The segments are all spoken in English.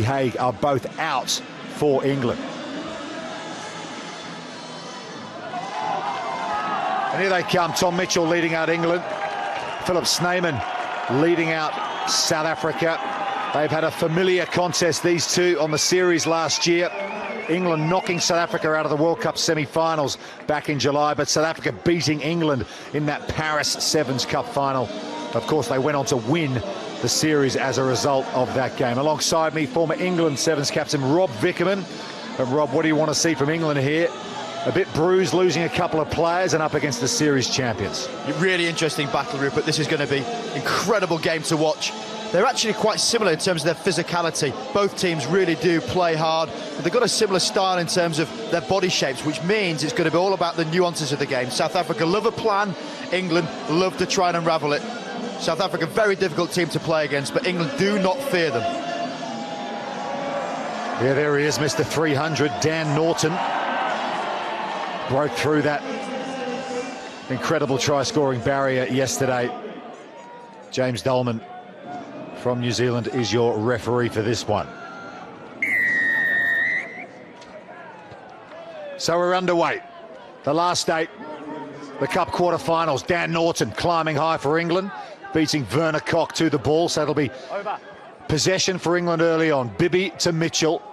Haig are both out for England. And here they come, Tom Mitchell leading out England, Philip Snyman leading out South Africa. They've had a familiar contest, these two, on the series last year. England knocking South Africa out of the World Cup semi-finals back in July, but South Africa beating England in that Paris Sevens Cup final. Of course, they went on to win the series as a result of that game. Alongside me, former England Sevens captain Rob Vickerman. And Rob, what do you want to see from England here? A bit bruised, losing a couple of players, and up against the series champions. A really interesting battle, Rupert. This is going to be an incredible game to watch. They're actually quite similar in terms of their physicality. Both teams really do play hard, but they've got a similar style in terms of their body shapes, which means it's going to be all about the nuances of the game. South Africa love a plan, England love to try and unravel it. South Africa, very difficult team to play against, but England do not fear them. Yeah, there he is, Mr. 300, Dan Norton. Broke through that incredible try-scoring barrier yesterday. James Dolman from New Zealand is your referee for this one. So we're underway. The last 8, the Cup quarter-finals. Dan Norton climbing high for England, beating Werner Kok to the ball. So it'll be possession for England early on. Bibby to Mitchell.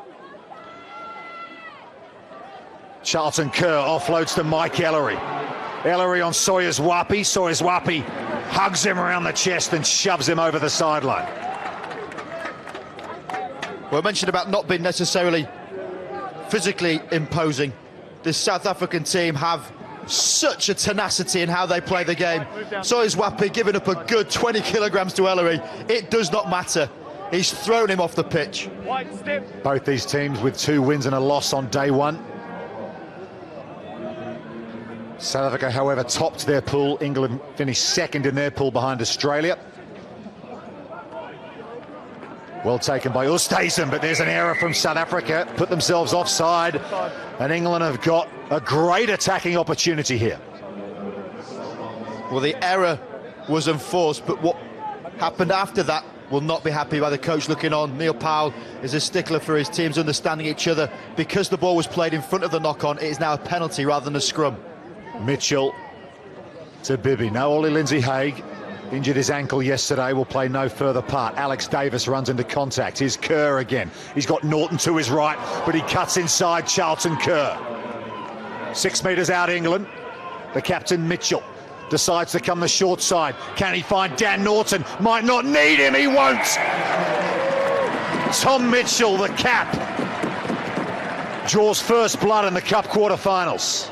Charlton Kerr offloads to Mike Ellery. Ellery on Soyuz-Wapi. Soyuz-Wapi hugs him around the chest and shoves him over the sideline. Well, I mentioned about not being necessarily physically imposing. This South African team have such a tenacity in how they play the game. Soyuz-Wapi giving up a good 20 kilograms to Ellery. It does not matter. He's thrown him off the pitch. Both these teams with 2 wins and a loss on day 1. South Africa, however, topped their pool. England finished second in their pool behind Australia. Well taken by Oosthuizen, but there's an error from South Africa. Put themselves offside, and England have got a great attacking opportunity here. Well, the error was enforced, but what happened after that will not be happy by the coach looking on. Neil Powell is a stickler for his teams understanding each other. Because the ball was played in front of the knock-on, it is now a penalty rather than a scrum. Mitchell to Bibby. Now Ollie Lindsay-Haig injured his ankle yesterday, will play no further part. Alex Davis runs into contact. Here's Kerr again. He's got Norton to his right, but he cuts inside Charlton Kerr. 6 metres out England. The captain Mitchell decides to come the short side. Can he find Dan Norton? Might not need him, he won't. Tom Mitchell, the cap, draws first blood in the Cup quarter-finals.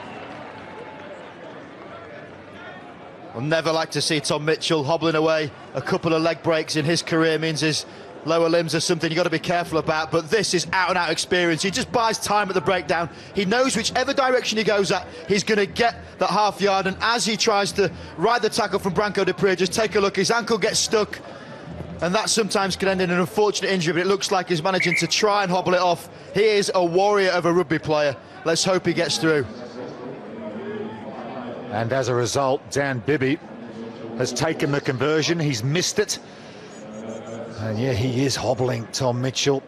I'll never like to see Tom Mitchell hobbling away. A couple of leg breaks in his career means his lower limbs are something you've got to be careful about, but this is out-and-out experience. He just buys time at the breakdown. He knows whichever direction he goes at, he's going to get that half yard, and as he tries to ride the tackle from Branko de Pree, just take a look, his ankle gets stuck, and that sometimes can end in an unfortunate injury, but it looks like he's managing to try and hobble it off. He is a warrior of a rugby player. Let's hope he gets through. And as a result, Dan Bibby has taken the conversion. He's missed it. And yeah, he is hobbling Tom Mitchell.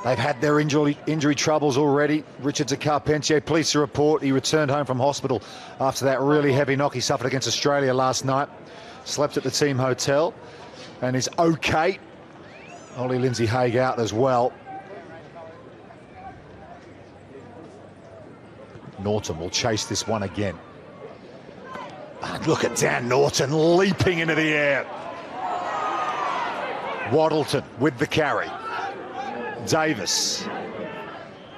They've had their injury troubles already. Richard de Carpentier, police report, he returned home from hospital after that really heavy knock he suffered against Australia last night. Slept at the team hotel and is okay. Ollie Lindsay-Haig out as well. Norton will chase this one again. And look at Dan Norton leaping into the air. Waddleton with the carry. Davis.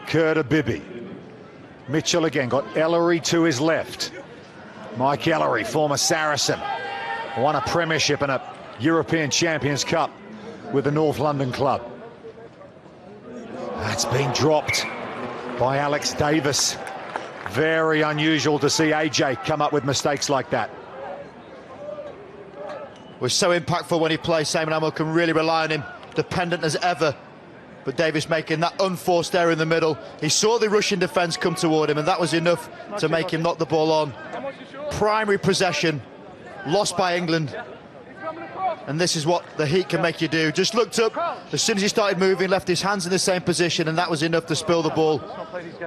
Kerr to Bibby. Mitchell again, got Ellery to his left. Mike Ellery, former Saracen. Won a premiership and a European Champions Cup with the North London club. That's been dropped by Alex Davis. Very unusual to see AJ come up with mistakes like that. Was so impactful when he plays. Simon Amell can really rely on him, dependent as ever. But Davis making that unforced error in the middle. He saw the Russian defence come toward him, and that was enough to make him knock the ball on. Primary possession, lost by England. And this is what the heat can make you do. Just looked up, as soon as he started moving, left his hands in the same position, and that was enough to spill the ball.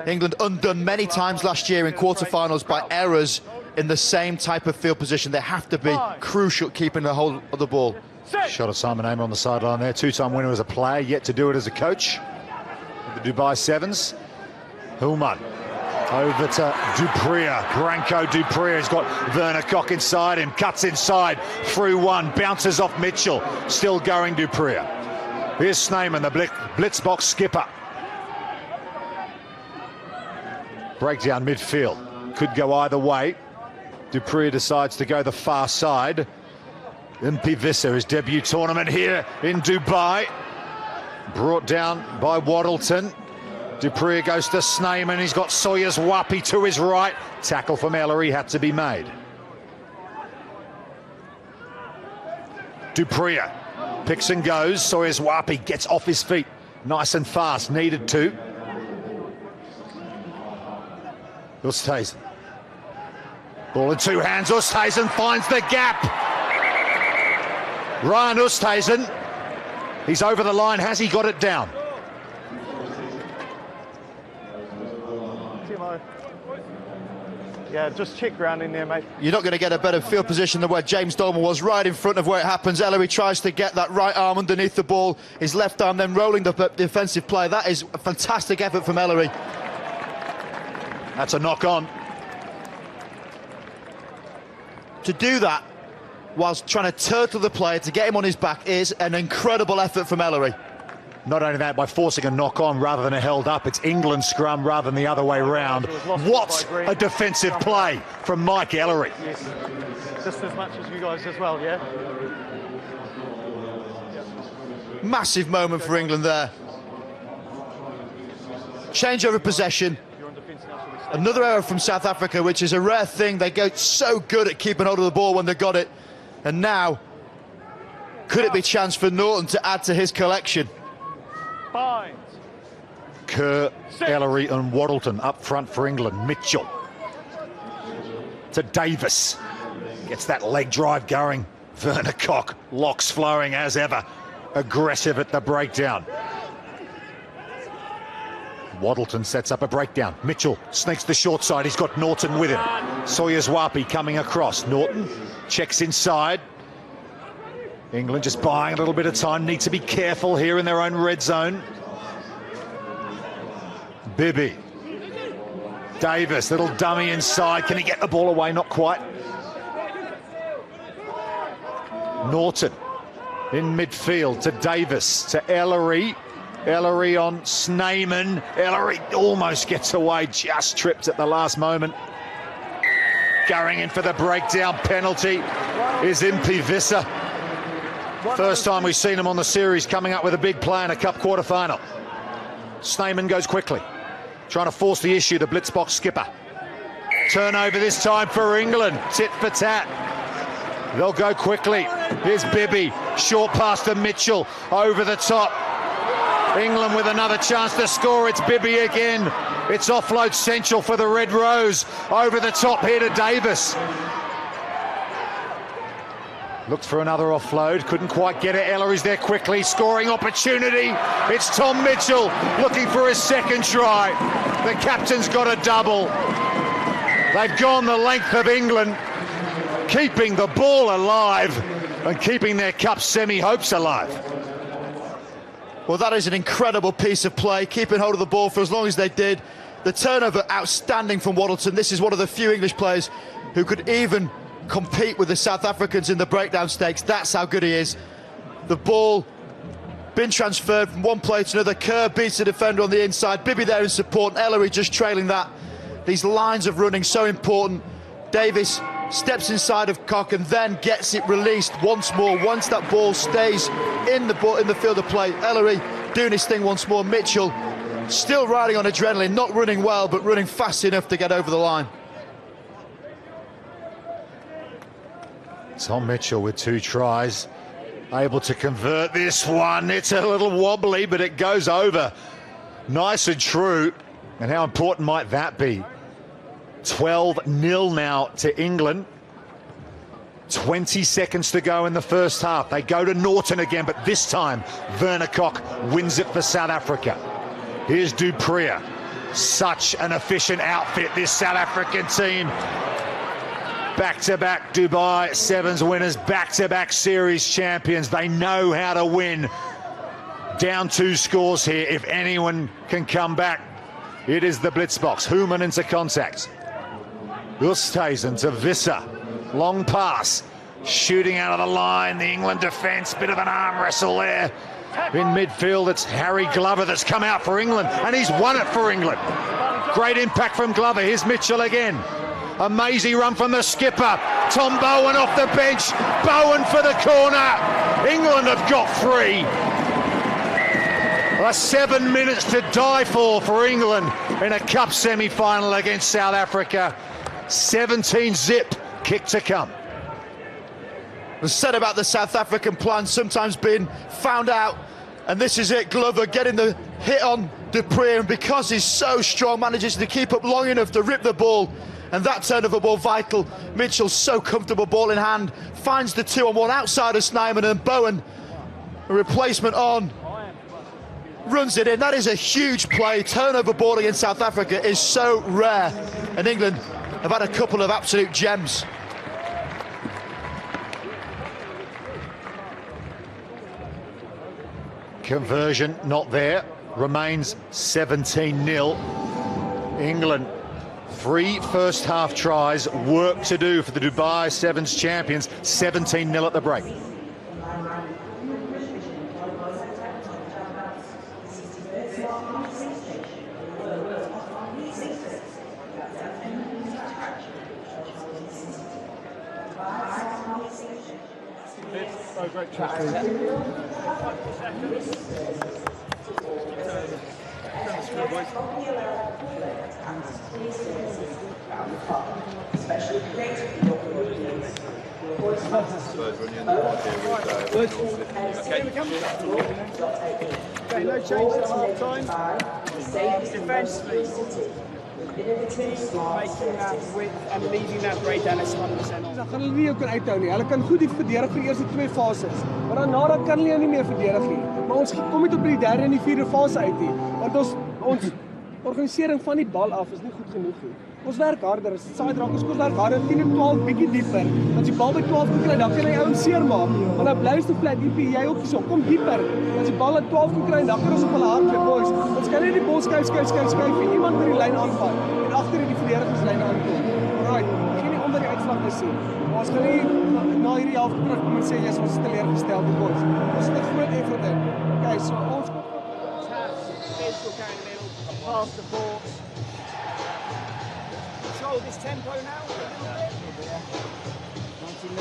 England undone many times last year in quarterfinals by errors in the same type of field position. They have to be crucial at keeping the hold of the ball. Shot of Simon Hamer on the sideline there. Two-time winner as a player, yet to do it as a coach. The Dubai Sevens. Hulman over to Dupria. Branko Dupria has got Werner Kok inside him. Cuts inside. Through one. Bounces off Mitchell. Still going Dupria. Here's Snyman, the Blitzbox skipper. Breakdown midfield. Could go either way. Dupria decides to go the far side. Impi Visser, his debut tournament here in Dubai. Brought down by Waddleton. Dupria goes to Snyman. He's got Sawyers Wapi to his right. Tackle from Ellery had to be made. Dupria picks and goes. Sawyers Wapi gets off his feet nice and fast. Needed to. Oosthuizen. Ball in two hands. Oosthuizen finds the gap. Ryan Oosthuizen. He's over the line. Has he got it down? Yeah, just check round in there, mate. You're not going to get a better field position than where James Dolman was, right in front of where it happens. Ellery tries to get that right arm underneath the ball, his left arm then rolling the defensive play. That is a fantastic effort from Ellery. That's a knock on. To do that whilst trying to turtle the player to get him on his back is an incredible effort from Ellery. Not only that, by forcing a knock on rather than a held up, it's England scrum rather than the other way round. What a defensive play from Mike Ellery. Yes, just as much as you guys as well, yeah? Massive moment for England there. Change over possession. Another error from South Africa, which is a rare thing. They go so good at keeping hold of the ball when they got it. And now, could it be a chance for Norton to add to his collection? Fine. Kerr, Ellery and Waddleton up front for England. Mitchell to Davis. Gets that leg drive going. Werner Kok, locks flowing as ever. Aggressive at the breakdown. Waddleton sets up a breakdown. Mitchell sneaks the short side. He's got Norton with him. Sawyers Wapi coming across. Norton checks inside. England just buying a little bit of time. Need to be careful here in their own red zone. Bibby. Davis, little dummy inside. Can he get the ball away? Not quite. Norton in midfield to Davis, to Ellery. Ellery on Snyman. Ellery almost gets away, just tripped at the last moment. Going in for the breakdown penalty is Impi Visser. First time we've seen him on the series coming up with a big play in a cup quarter-final. Snyman goes quickly, trying to force the issue, the Blitzbox skipper. Turnover this time for England, tit for tat. They'll go quickly. Here's Bibby, short pass to Mitchell, over the top. England with another chance to score. It's Bibby again. It's offload central for the Red Rose. Over the top here to Davis. Looked for another offload, couldn't quite get it. Ellery's there quickly, scoring opportunity. It's Tom Mitchell looking for his second try. The captain's got a double. They've gone the length of England, keeping the ball alive and keeping their cup semi-hopes alive. Well, that is an incredible piece of play, keeping hold of the ball for as long as they did. The turnover outstanding from Waddleton. This is one of the few English players who could even compete with the South Africans in the breakdown stakes. That's how good he is. The ball been transferred from one player to another. Kerr beats the defender on the inside. Bibby there in support. Ellery just trailing that. These lines of running so important. Davis steps inside of Kok and then gets it released once more. Once that ball stays in the field of play, Ellery doing his thing once more. Mitchell still riding on adrenaline, not running well, but running fast enough to get over the line. Tom Mitchell with 2 tries, able to convert this one. It's a little wobbly, but it goes over. Nice and true. And how important might that be? 12-0 now to England. 20 seconds to go in the first half. They go to Norton again, but this time Werner Kok wins it for South Africa. Here's du Preez. Such an efficient outfit, this South African team. Back-to-back Dubai Sevens winners, back-to-back series champions. They know how to win. Down 2 scores here. If anyone can come back, it is the Blitzboks. Human into contact. Oosthuizen to Visser. Long pass. Shooting out of the line. The England defence. Bit of an arm wrestle there. In midfield, it's Harry Glover that's come out for England, and he's won it for England. Great impact from Glover. Here's Mitchell again. Amazing run from the skipper. Tom Bowen off the bench. Bowen for the corner. England have got 3. 7 minutes to die for England in a cup semi-final against South Africa. 17 zip, kick to come. The said about the South African plan sometimes being found out, and this is it. Glover getting the hit on du Preez, and because he's so strong, manages to keep up long enough to rip the ball, and that turnover ball vital. Mitchell's so comfortable, ball in hand, finds the 2-on-1 outside of Snyman, and Bowen, a replacement on, runs it in. That is a huge play. Turnover ball against South Africa is so rare, and England have had a couple of absolute gems. Conversion not there, remains 17-0. England, 3 first half tries, work to do for the Dubai Sevens champions, 17-0 at the break. Great track. Okay, no change this time. Defensively, making that width and leaving that breakdown is 100% on. Dan gaan hulle nie jou kan uithou nie. Hulle kan goed die verdedig vir die eerste 2 fases. Maar daarna dan kan hulle nie meer verdedig nie. Maar ons kom net op die 3de en die 4de fase uit nie. Want ons organisering van die bal af is nie goed genoeg nie. Ons werk harder, as side rockers ons werk harder, 10 en 12 bietjie dieper. As die bal by 12 kry, dan kan hy ou seermaak. Maar dan bly jy flat diep, jy ook so, kom dieper. As die bal aan 12 kry, dan kan ons op hulle hardloop, boys. Ons kan net die bal skuif vir iemand by die lyn aanval en agter die verdedigingslyn aankom. Alright, geen nie onder die uitslag te sien. Maar ons gaan nie na hierdie helfte terugkom en sê jy's ons teleurgestel, boys. Ons het 'n groot effort in. Okay, so ons Pass the ball. Control this tempo now a little bit.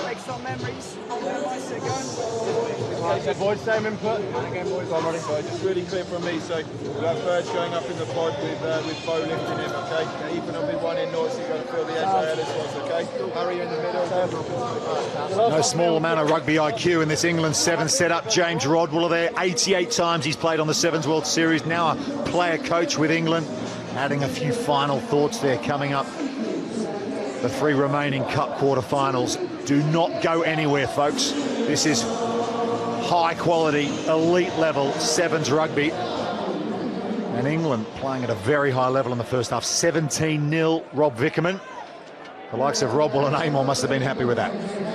Make some memories. Okay, boys, same input. So just really clear from me. So we'll have Burge going up in the pod with Bo lifting him. Okay, Ethan will be one in North, so you've got to feel the edge where Ellis was. Okay, Harry in the middle. No small amount of rugby IQ in this England Sevens setup. James Rodwell there, 88 times he's played on the Sevens World Series, now a player coach with England. Adding a few final thoughts there coming up. The 3 remaining cup quarterfinals. Do not go anywhere, folks. This is high quality, elite level Sevens rugby. And England playing at a very high level in the first half. 17-0, Rob Vickerman. The likes of Rodwell and Amon must have been happy with that.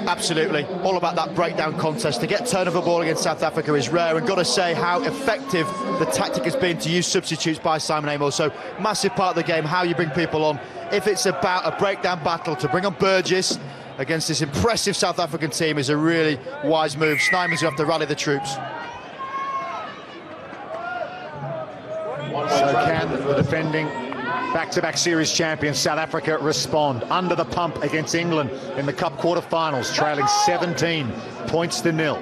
Absolutely. All about that breakdown contest. To get turnover ball against South Africa is rare, and got to say how effective the tactic has been to use substitutes by Simon Amon. So massive part of the game, how you bring people on. If it's about a breakdown battle, to bring on Burgess against this impressive South African team is a really wise move. Snyman's going to have to rally the troops. So can the defending back-to-back series champions South Africa respond under the pump against England in the cup quarterfinals, trailing 17 points to 0.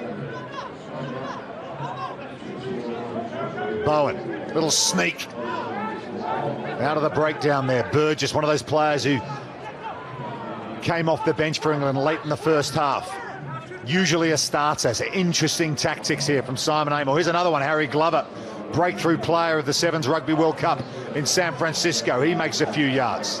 Bowen, little sneak out of the breakdown there. Burgess, one of those players who came off the bench for England late in the first half. Usually a starter. So interesting tactics here from Simon Amon. Here's another one, Harry Glover, breakthrough player of the Sevens Rugby World Cup in San Francisco. He makes a few yards.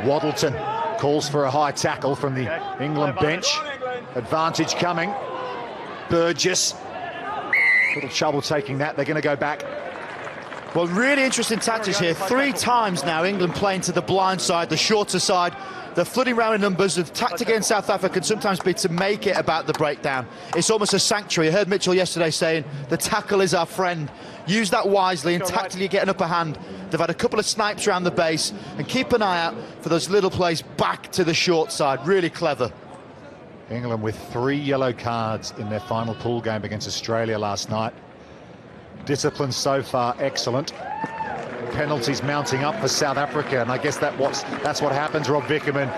Waddleton calls for a high tackle from the England bench. Advantage coming. Burgess, little trouble taking that. They're going to go back. Well, really interesting tactics here. 3 times now England playing to the blind side, the shorter side. They're flooding around in numbers. The tactic against South Africa can sometimes be to make it about the breakdown. It's almost a sanctuary. I heard Mitchell yesterday saying the tackle is our friend. Use that wisely and tactically get an upper hand. They've had a couple of snipes around the base, and keep an eye out for those little plays back to the short side. Really clever. England with 3 yellow cards in their final pool game against Australia last night. Discipline so far excellent. Penalties mounting up for South Africa, and I guess that's what happens, Rob Vickerman,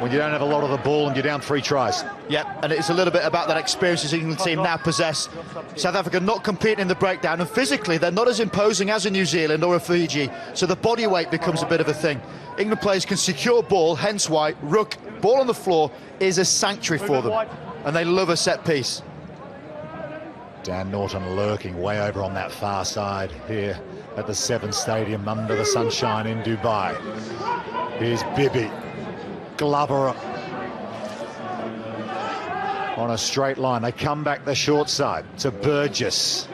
when you don't have a lot of the ball and you're down 3 tries. Yeah, and it's a little bit about that experience this England team now possess. South Africa not competing in the breakdown, and physically they're not as imposing as a New Zealand or a Fiji, so the body weight becomes a bit of a thing. England players can secure ball, hence why Rook, ball on the floor, is a sanctuary for them, and they love a set piece. Dan Norton lurking way over on that far side here at the Seven Stadium under the sunshine in Dubai. Here's Bibby. Glover on a straight line. They come back the short side to Burgess.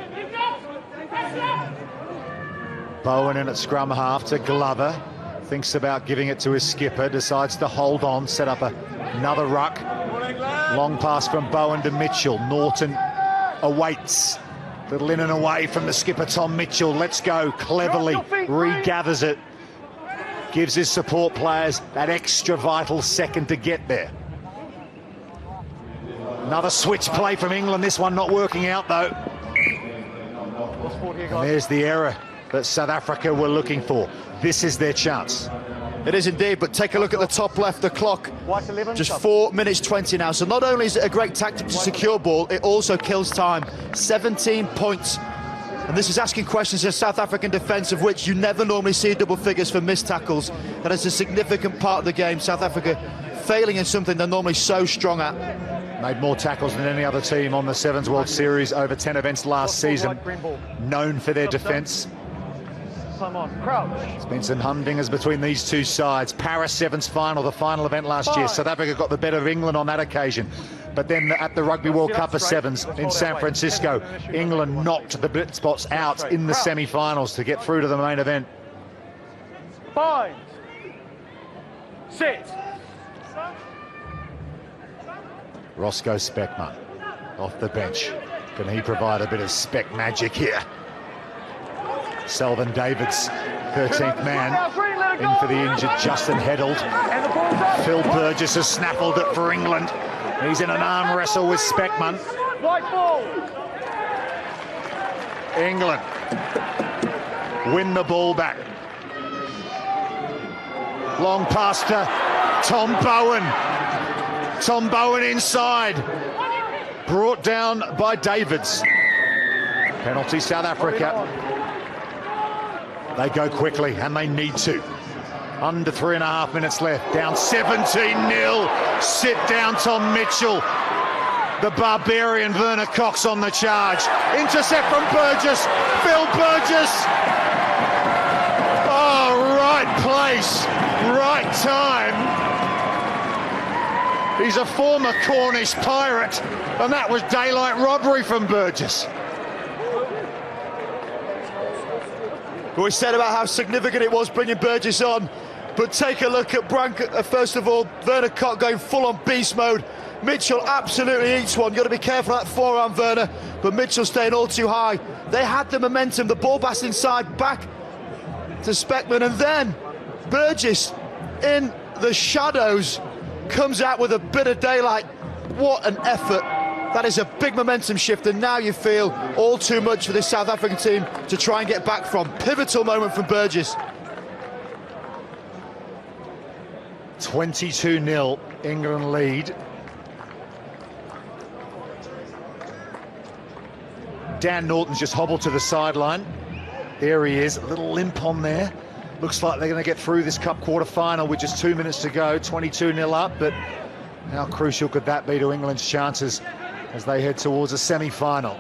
Bowen in at scrum half to Glover. Thinks about giving it to his skipper, decides to hold on, set up another ruck. Long pass from Bowen to Mitchell. Norton awaits. Little in and away from the skipper, Tom Mitchell. Let's go, cleverly regathers it. Gives his support players that extra vital second to get there. Another switch play from England, this one not working out though. And there's the error that South Africa were looking for. This is their chance. It is indeed, but take a look at the top left, the clock. Just 4 minutes 20 now. So not only is it a great tactic to secure ball, it also kills time. 17 points. And this is asking questions to South African defence, of which you never normally see double figures for missed tackles. That is a significant part of the game. South Africa failing in something they're normally so strong at. Made more tackles than any other team on the Sevens World Series over 10 events last season. Known for their defence. It's been some humdingers between these two sides. Paris Sevens final, the final event last year. South Africa got the better of England on that occasion. But then at the Rugby World Cup of Sevens in San Francisco, England knocked the Blitzbots out in the semi-finals to get through to the main event. Bind. Sit. Roscoe Speckman off the bench. Can he provide a bit of Speck magic here? Selvin Davids, 13th man, in for the injured Justin Heddle. Phil Burgess has snaffled it for England. He's in an arm wrestle with Speckman. White ball. England win the ball back. Long pass to Tom Bowen. Tom Bowen inside. Brought down by Davids. Penalty South Africa. They go quickly, and they need to. Under 3.5 minutes left. Down 17-0. Sit down, Tom Mitchell. The barbarian Werner Cox on the charge. Intercept from Burgess. Phil Burgess. Oh, right place, right time. He's a former Cornish pirate, and that was daylight robbery from Burgess. We said about how significant it was bringing Burgess on, but take a look at first of all, Werner Cox going full on beast mode. Mitchell absolutely eats one. You've got to be careful of that forearm, Werner, but Mitchell staying all too high. They had the momentum, the ball pass inside, back to Speckman, and then Burgess in the shadows comes out with a bit of daylight. What an effort. That is a big momentum shift, and now you feel all too much for this South African team to try and get back from. Pivotal moment from Burgess. 22-0, England lead. Dan Norton's just hobbled to the sideline. There he is, a little limp on there. Looks like they're going to get through this Cup quarter-final with just 2 minutes to go, 22-0 up, but how crucial could that be to England's chances as they head towards a semi-final?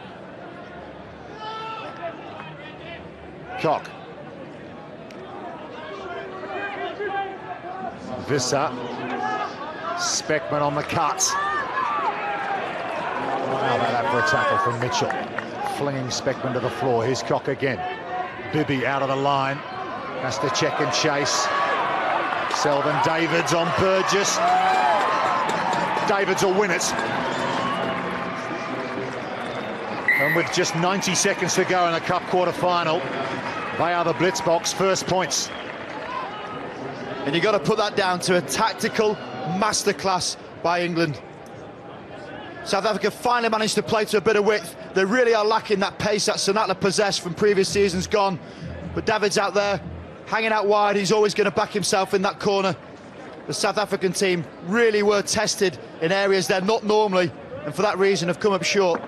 Cock. Visser. Speckman on the cut. How about that for a tackle from Mitchell? Flinging Speckman to the floor. Here's Cock again. Bibby out of the line. Has to check and chase. Selvin Davids on Burgess. Davids will win it. And with just 90 seconds to go in the Cup quarter-final, they are the Blitzboks' first points. And you've got to put that down to a tactical masterclass by England. South Africa finally managed to play to a bit of width. They really are lacking that pace that Sonatla possessed from previous seasons gone. But Davids out there, hanging out wide. He's always going to back himself in that corner. The South African team really were tested in areas they're not normally, and for that reason have come up short.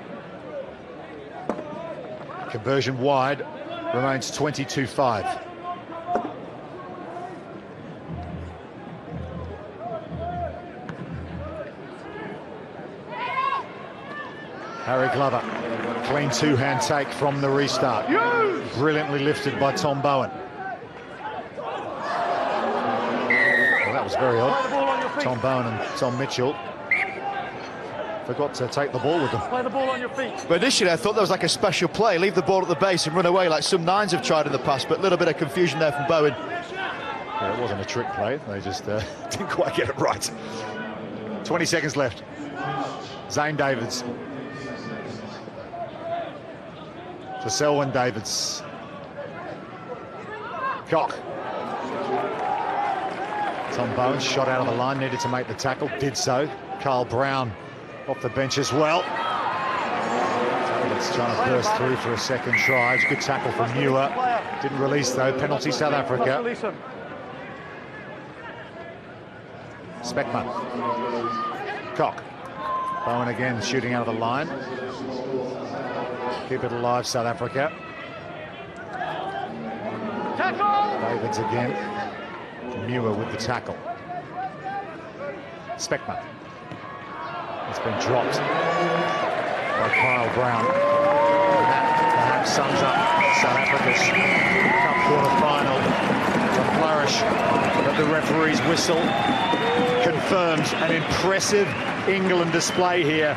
Conversion wide, remains 22-5. Harry Glover, clean two-hand take from the restart. Brilliantly lifted by Tom Bowen. Well, that was very odd. Tom Bowen and Tom Mitchell forgot to take the ball with them. Play the ball on your feet. But initially I thought that was like a special play, leave the ball at the base and run away like some nines have tried in the past, but a little bit of confusion there from Bowen. Yeah, it wasn't a trick play, they just didn't quite get it right. 20 seconds left. Zane Davids. To Selwyn Davids. Cock. Tom Bowen shot out of the line, needed to make the tackle, did so. Carl Brown off the bench as well. Davids trying to burst through for a second try. It's a good tackle from Muir. Didn't release though, penalty South Africa. Speckman. Cock. Bowen again shooting out of the line. Keep it alive, South Africa. Davids again. Muir with the tackle. Speckman. It's been dropped by Kyle Brown. And that perhaps sums up South Africa's Cup quarter-final. A flourish of the referee's whistle confirms an impressive England display here